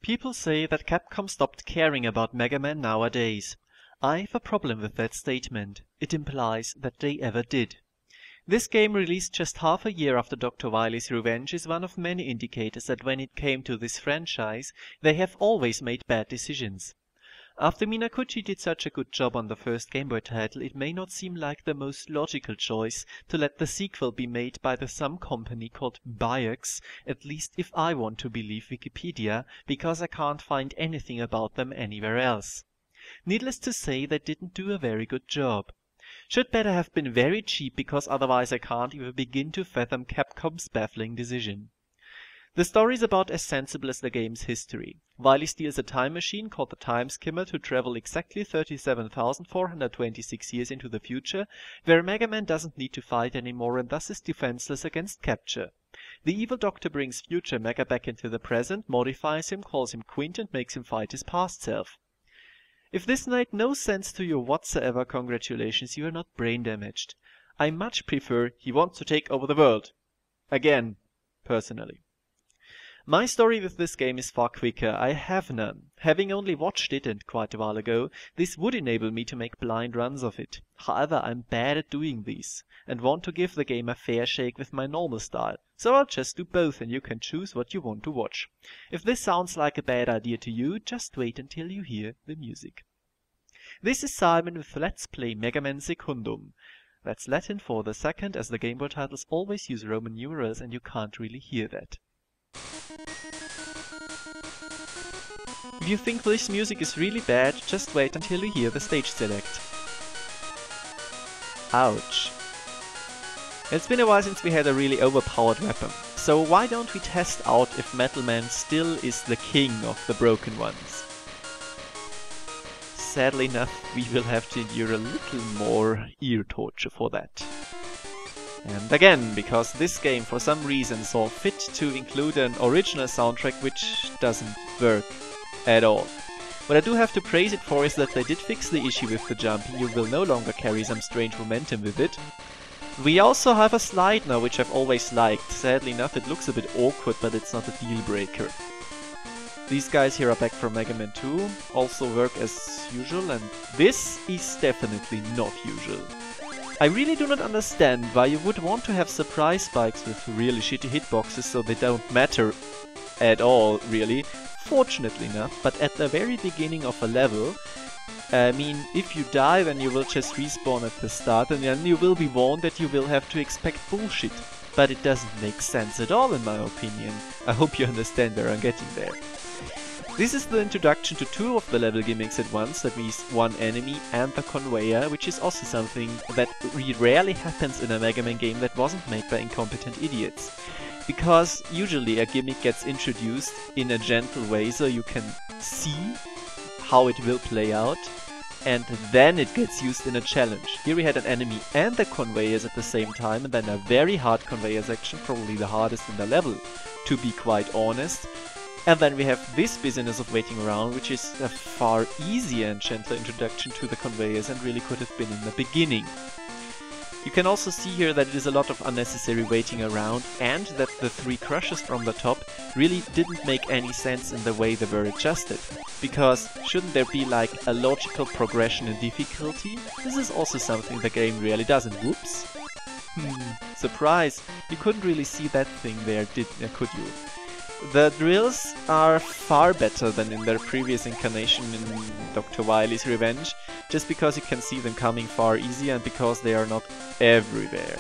People say that Capcom stopped caring about Mega Man nowadays. I have a problem with that statement. It implies that they ever did. This game, released just half a year after Dr. Wily's Revenge, is one of many indicators that when it came to this franchise, they have always made bad decisions. After Minakuchi did such a good job on the first Game Boy title, it may not seem like the most logical choice to let the sequel be made by some company called Biox, at least if I want to believe Wikipedia, because I can't find anything about them anywhere else. Needless to say, they didn't do a very good job. Should better have been very cheap, because otherwise I can't even begin to fathom Capcom's baffling decision. The story is about as sensible as the game's history. Wily steals a time machine called the Time Skimmer to travel exactly 37,426 years into the future, where Mega Man doesn't need to fight anymore and thus is defenseless against capture. The evil doctor brings future Mega back into the present, modifies him, calls him Quint and makes him fight his past self. If this made no sense to you whatsoever, congratulations, you are not brain damaged. I much prefer he wants to take over the world. Again, personally. My story with this game is far quicker. I have none. Having only watched it, and quite a while ago, this would enable me to make blind runs of it. However, I'm bad at doing these, and want to give the game a fair shake with my normal style. So I'll just do both and you can choose what you want to watch. If this sounds like a bad idea to you, just wait until you hear the music. This is Simon with Let's Play Mega Man Secundum. That's Latin for the second, as the Game Boy titles always use Roman numerals and you can't really hear that. If you think this music is really bad, just wait until you hear the stage select. Ouch. It's been a while since we had a really overpowered weapon, so why don't we test out if Metal Man still is the king of the broken ones? Sadly enough, we will have to endure a little more ear torture for that. And again, because this game for some reason saw fit to include an original soundtrack which doesn't work at all. What I do have to praise it for is that they did fix the issue with the jumping. You will no longer carry some strange momentum with it. We also have a slide now, which I've always liked. Sadly enough, it looks a bit awkward, but it's not a deal breaker. These guys here are back from Mega Man 2, also work as usual, and this is definitely not usual. I really do not understand why you would want to have surprise spikes with really shitty hitboxes so they don't matter at all, really. Fortunately enough, but at the very beginning of a level, I mean, if you die then you will just respawn at the start and then you will be warned that you will have to expect bullshit. But it doesn't make sense at all in my opinion. I hope you understand where I'm getting there. This is the introduction to two of the level gimmicks at once, that means one enemy and the conveyor, which is also something that rarely happens in a Mega Man game that wasn't made by incompetent idiots. Because usually a gimmick gets introduced in a gentle way so you can see how it will play out, and then it gets used in a challenge. Here we had an enemy and the conveyors at the same time, and then a very hard conveyor section, probably the hardest in the level, to be quite honest. And then we have this business of waiting around, which is a far easier and gentler introduction to the conveyors and really could have been in the beginning. You can also see here that it is a lot of unnecessary waiting around, and that the three crushes from the top really didn't make any sense in the way they were adjusted. Because shouldn't there be like a logical progression in difficulty? This is also something the game really doesn't. Whoops. Surprise! You couldn't really see that thing there, could you? The drills are far better than in their previous incarnation in Dr. Wily's Revenge, just because you can see them coming far easier and because they are not everywhere.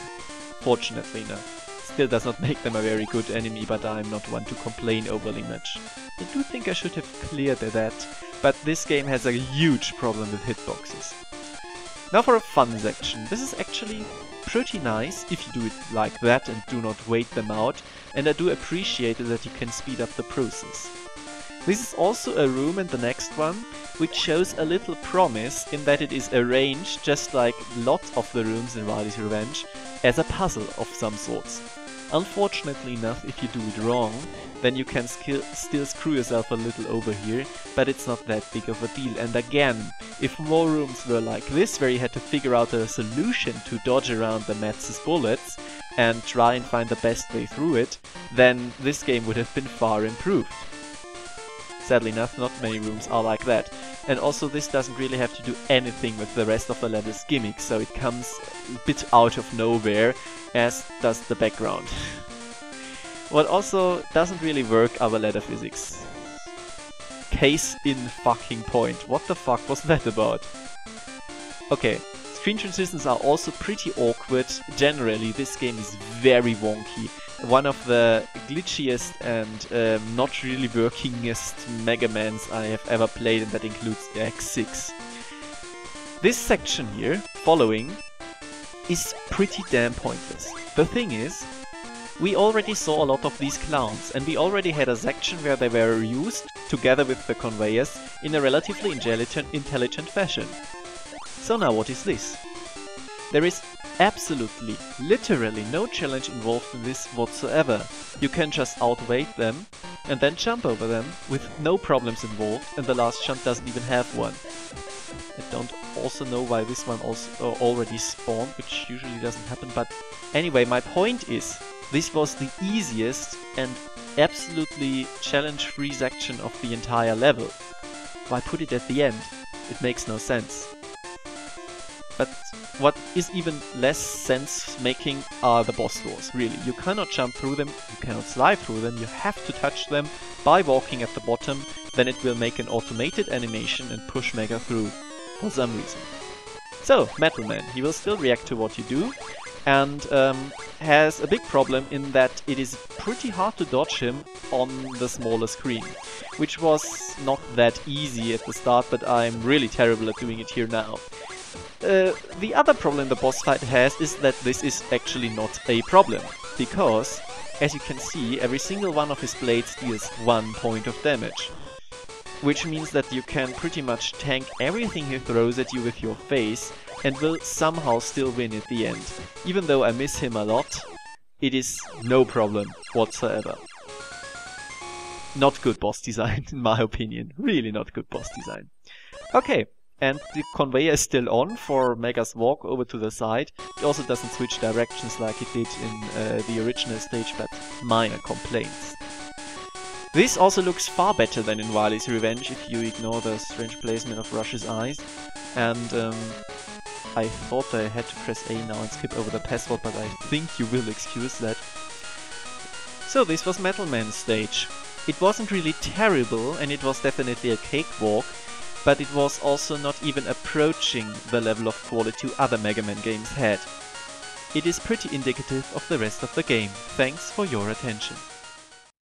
Fortunately enough. Still does not make them a very good enemy, but I'm not one to complain overly much. I do think I should have cleared that, but this game has a huge problem with hitboxes. Now for a fun section. This is actually pretty nice if you do it like that and do not wait them out, and I do appreciate it that you can speed up the process. This is also a room in the next one, which shows a little promise in that it is arranged, just like lots of the rooms in Wily's Revenge, as a puzzle of some sorts. Unfortunately enough, if you do it wrong, then you can still screw yourself a little over here, but it's not that big of a deal. And again, if more rooms were like this, where you had to figure out a solution to dodge around the Metz's bullets and try and find the best way through it, then this game would have been far improved. Sadly enough, not many rooms are like that. And also this doesn't really have to do anything with the rest of the level's gimmicks, so it comes a bit out of nowhere, as does the background. What also doesn't really work are the ladder physics. Case in fucking point. What the fuck was that about? Okay, screen transitions are also pretty awkward. Generally, this game is very wonky. One of the glitchiest and not really workingest Mega Mans I have ever played, and that includes X6. This section here, following, is pretty damn pointless. The thing is, we already saw a lot of these clowns, and we already had a section where they were used, together with the conveyors, in a relatively intelligent fashion. So now what is this? There is absolutely, literally no challenge involved in this whatsoever. You can just outweight them and then jump over them with no problems involved, and the last jump doesn't even have one. I don't also know why this one also already spawned, which usually doesn't happen, but anyway, my point is, this was the easiest and absolutely challenge-free section of the entire level. Why put it at the end? It makes no sense. But what is even less sense-making are the boss doors, really. You cannot jump through them, you cannot slide through them, you have to touch them by walking at the bottom, then it will make an automated animation and push Mega through, for some reason. So, Metal Man, he will still react to what you do, and has a big problem in that it is pretty hard to dodge him on the smaller screen. Which was not that easy at the start, but I'm really terrible at doing it here now. The other problem the boss fight has is that this is actually not a problem, because, as you can see, every single one of his blades deals 1 point of damage. Which means that you can pretty much tank everything he throws at you with your face, and will somehow still win at the end. Even though I miss him a lot, it is no problem whatsoever. Not good boss design, in my opinion. Really not good boss design. Okay. And the conveyor is still on for Mega's walk over to the side. It also doesn't switch directions like it did in the original stage, but minor complaints. This also looks far better than in Wily's Revenge if you ignore the strange placement of Rush's eyes. And I thought I had to press A now and skip over the password, but I think you will excuse that. So this was Metal Man's stage. It wasn't really terrible, and it was definitely a cakewalk. But it was also not even approaching the level of quality other Mega Man games had. It is pretty indicative of the rest of the game. Thanks for your attention.